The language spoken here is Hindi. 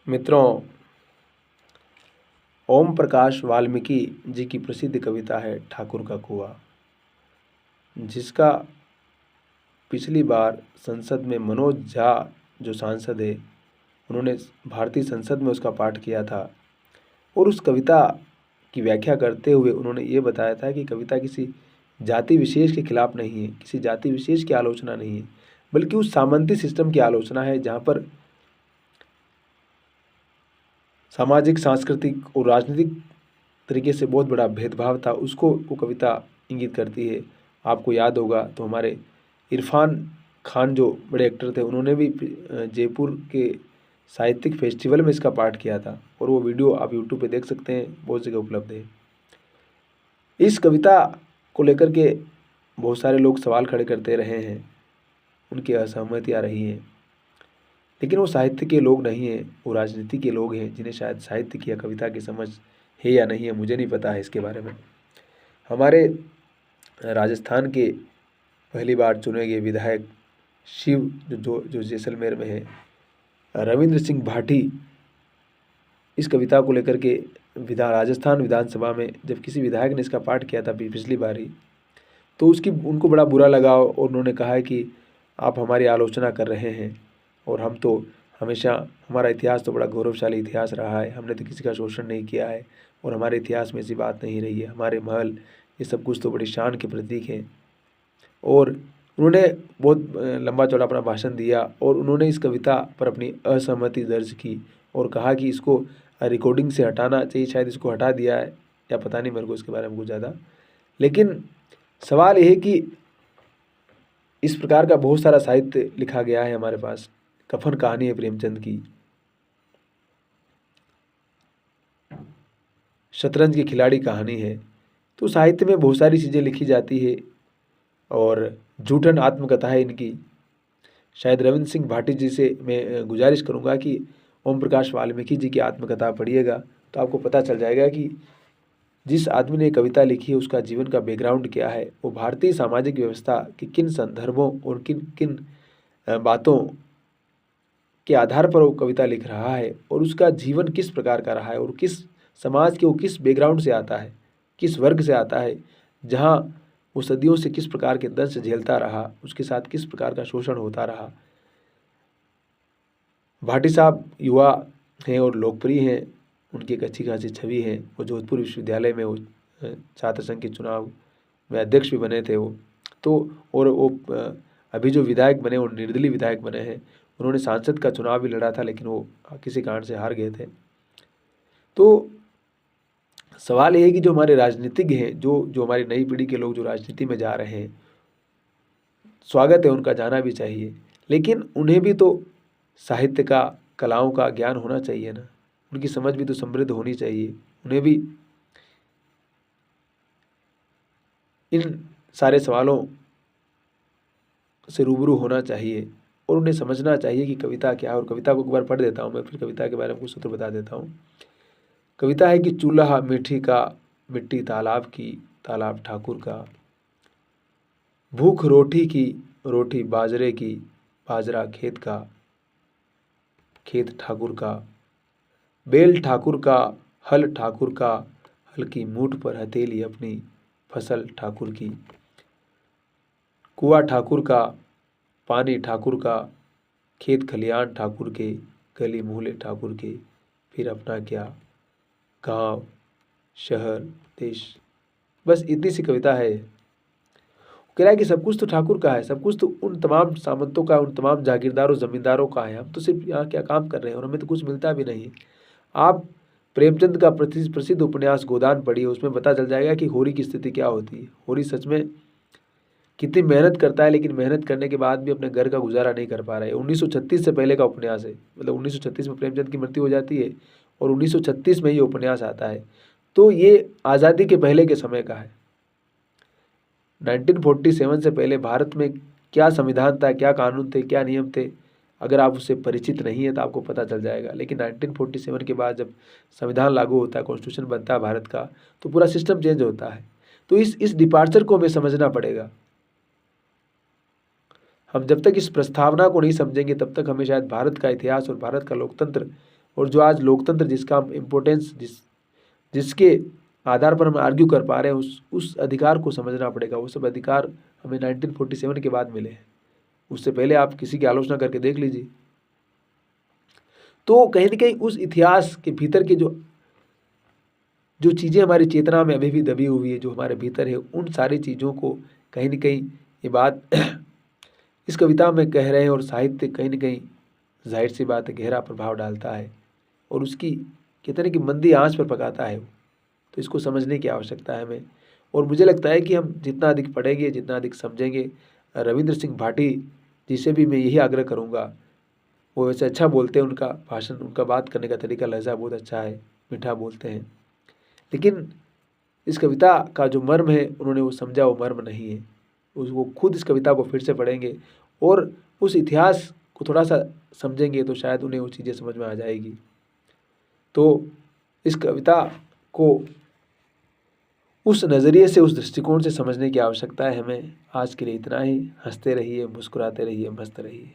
मित्रों, ओम प्रकाश वाल्मीकि जी की प्रसिद्ध कविता है ठाकुर का कुआं, जिसका पिछली बार संसद में मनोज झा जो सांसद है उन्होंने भारतीय संसद में उसका पाठ किया था। और उस कविता की व्याख्या करते हुए उन्होंने ये बताया था कि कविता किसी जाति विशेष के खिलाफ नहीं है, किसी जाति विशेष की आलोचना नहीं है, बल्कि उस सामंती सिस्टम की आलोचना है जहाँ पर सामाजिक, सांस्कृतिक और राजनीतिक तरीके से बहुत बड़ा भेदभाव था, उसको वो कविता इंगित करती है। आपको याद होगा तो हमारे इरफान खान जो बड़े एक्टर थे उन्होंने भी जयपुर के साहित्यिक फेस्टिवल में इसका पाठ किया था और वो वीडियो आप यूट्यूब पे देख सकते हैं, बहुत जगह उपलब्ध है। इस कविता को लेकर के बहुत सारे लोग सवाल खड़े करते रहे हैं, उनकी असहमतियाँ रही हैं, लेकिन वो साहित्य के लोग नहीं हैं, वो राजनीति के लोग हैं जिन्हें शायद साहित्य की या कविता की समझ है या नहीं है, मुझे नहीं पता है इसके बारे में। हमारे राजस्थान के पहली बार चुने गए विधायक शिव जो जैसलमेर में है, रविंद्र सिंह भाटी, इस कविता को लेकर के राजस्थान विधानसभा में जब किसी विधायक ने इसका पाठ किया था पिछली बारी, तो उनको बड़ा बुरा लगा और उन्होंने कहा है कि आप हमारी आलोचना कर रहे हैं और हम तो हमेशा, हमारा इतिहास तो बड़ा गौरवशाली इतिहास रहा है, हमने तो किसी का शोषण नहीं किया है और हमारे इतिहास में ऐसी बात नहीं रही है, हमारे महल ये सब कुछ तो बड़ी शान के प्रतीक हैं। और उन्होंने बहुत लंबा चौड़ा अपना भाषण दिया और उन्होंने इस कविता पर अपनी असहमति दर्ज की और कहा कि इसको रिकॉर्डिंग से हटाना चाहिए, शायद इसको हटा दिया है या पता नहीं मेरे को इसके बारे में कुछ ज़्यादा। लेकिन सवाल यह है कि इस प्रकार का बहुत सारा साहित्य लिखा गया है हमारे पास। कफन कहानी है प्रेमचंद की, शतरंज की खिलाड़ी कहानी है, तो साहित्य में बहुत सारी चीज़ें लिखी जाती है और जूठन आत्मकथा है इनकी। शायद रविंद्र सिंह भाटी जी से मैं गुजारिश करूंगा कि ओम प्रकाश वाल्मीकि जी की आत्मकथा पढ़िएगा तो आपको पता चल जाएगा कि जिस आदमी ने कविता लिखी है उसका जीवन का बैकग्राउंड क्या है, वो भारतीय सामाजिक व्यवस्था की किन संदर्भों और किन किन बातों के आधार पर वो कविता लिख रहा है और उसका जीवन किस प्रकार का रहा है और किस समाज के वो किस बैकग्राउंड से आता है, किस वर्ग से आता है, जहाँ वो सदियों से किस प्रकार के दंश झेलता रहा, उसके साथ किस प्रकार का शोषण होता रहा। भाटी साहब युवा हैं और लोकप्रिय हैं, उनकी एक अच्छी खासी छवि है। वो जोधपुर विश्वविद्यालय में वो छात्र संघ के चुनाव में अध्यक्ष भी बने थे वो तो, और वो अभी जो विधायक बने वो निर्दलीय विधायक बने हैं। उन्होंने सांसद का चुनाव भी लड़ा था लेकिन वो किसी कारण से हार गए थे। तो सवाल ये है कि जो हमारे राजनीतिज्ञ हैं, जो हमारी नई पीढ़ी के लोग जो राजनीति में जा रहे हैं, स्वागत है, उनका जाना भी चाहिए, लेकिन उन्हें भी तो साहित्य का, कलाओं का ज्ञान होना चाहिए ना, उनकी समझ भी तो समृद्ध होनी चाहिए। उन्हें भी इन सारे सवालों से रूबरू होना चाहिए और उन्हें समझना चाहिए कि कविता क्या है। और कविता को एक बार पढ़ देता हूँ मैं, फिर कविता के बारे में कुछ सूत्र बता देता हूँ। कविता है कि चूल्हा मीठी का, मिट्टी तालाब की, तालाब ठाकुर का, भूख रोटी की, रोटी बाजरे की, बाजरा खेत का, खेत ठाकुर का, बेल ठाकुर का, हल ठाकुर का, हल की मूठ पर हथेली अपनी, फसल ठाकुर की, कुआं ठाकुर का, पानी ठाकुर का, खेत खलियान ठाकुर के, गली मोहल्ले ठाकुर के, फिर अपना क्या, गांव शहर देश। बस इतनी सी कविता है। कह रहा है कि सब कुछ तो ठाकुर का है, सब कुछ तो उन तमाम सामंतों का, उन तमाम जागीरदारों जमींदारों का है, हम तो सिर्फ यहाँ क्या काम कर रहे हैं और हमें तो कुछ मिलता भी नहीं। आप प्रेमचंद का प्रसिद्ध उपन्यास गोदान पढ़िए, उसमें पता चल जाएगा कि होरी की स्थिति क्या होती है। होरी सच में कितनी मेहनत करता है, लेकिन मेहनत करने के बाद भी अपने घर का गुजारा नहीं कर पा रहा है। 1936 से पहले का उपन्यास है, मतलब 1936 में प्रेमचंद की मृत्यु हो जाती है और 1936 में ये उपन्यास आता है। तो ये आज़ादी के पहले के समय का है। 1947 से पहले भारत में क्या संविधान था, क्या कानून थे, क्या नियम थे, अगर आप उससे परिचित नहीं है तो आपको पता चल जाएगा। लेकिन 1947 के बाद जब संविधान लागू होता है, कॉन्स्टिट्यूशन बनता है भारत का, तो पूरा सिस्टम चेंज होता है। तो इस डिपार्चर को हमें समझना पड़ेगा। हम जब तक इस प्रस्तावना को नहीं समझेंगे तब तक हमें शायद भारत का इतिहास और भारत का लोकतंत्र और जो आज लोकतंत्र जिसका हम इम्पोर्टेंस जिसके आधार पर हम आर्ग्यू कर पा रहे हैं, उस अधिकार को समझना पड़ेगा। वो सब अधिकार हमें 1947 के बाद मिले हैं, उससे पहले आप किसी की आलोचना करके देख लीजिए। तो कहीं न कहीं उस इतिहास के भीतर के जो चीज़ें हमारी चेतना में अभी भी दबी हुई है, जो हमारे भीतर है, उन सारी चीज़ों को कहीं न कहीं ये बात इस कविता में कह रहे हैं, और साहित्य कहीं न कहीं ज़ाहिर-सी बात है गहरा प्रभाव डालता है और उसकी कहते हैं कि मंदी आँच पर पकाता है वो। तो इसको समझने की आवश्यकता है हमें, और मुझे लगता है कि हम जितना अधिक पढ़ेंगे, जितना अधिक समझेंगे, रविंद्र सिंह भाटी जी से भी मैं यही आग्रह करूँगा। वो वैसे अच्छा बोलते हैं, उनका भाषण, उनका बात करने का तरीका, लहज़ा बहुत अच्छा है, मीठा बोलते हैं। लेकिन इस कविता का जो मर्म है, उन्होंने वो समझा, वो मर्म नहीं है। वो खुद इस कविता को फिर से पढ़ेंगे और उस इतिहास को थोड़ा-सा समझेंगे, तो शायद उन्हें वो चीज़ें समझ में आ जाएगी। तो इस कविता को उस नज़रिए से, उस दृष्टिकोण से समझने की आवश्यकता है हमें। आज के लिए इतना ही। हँसते रहिए, मुस्कुराते रहिए, मस्त रहिए।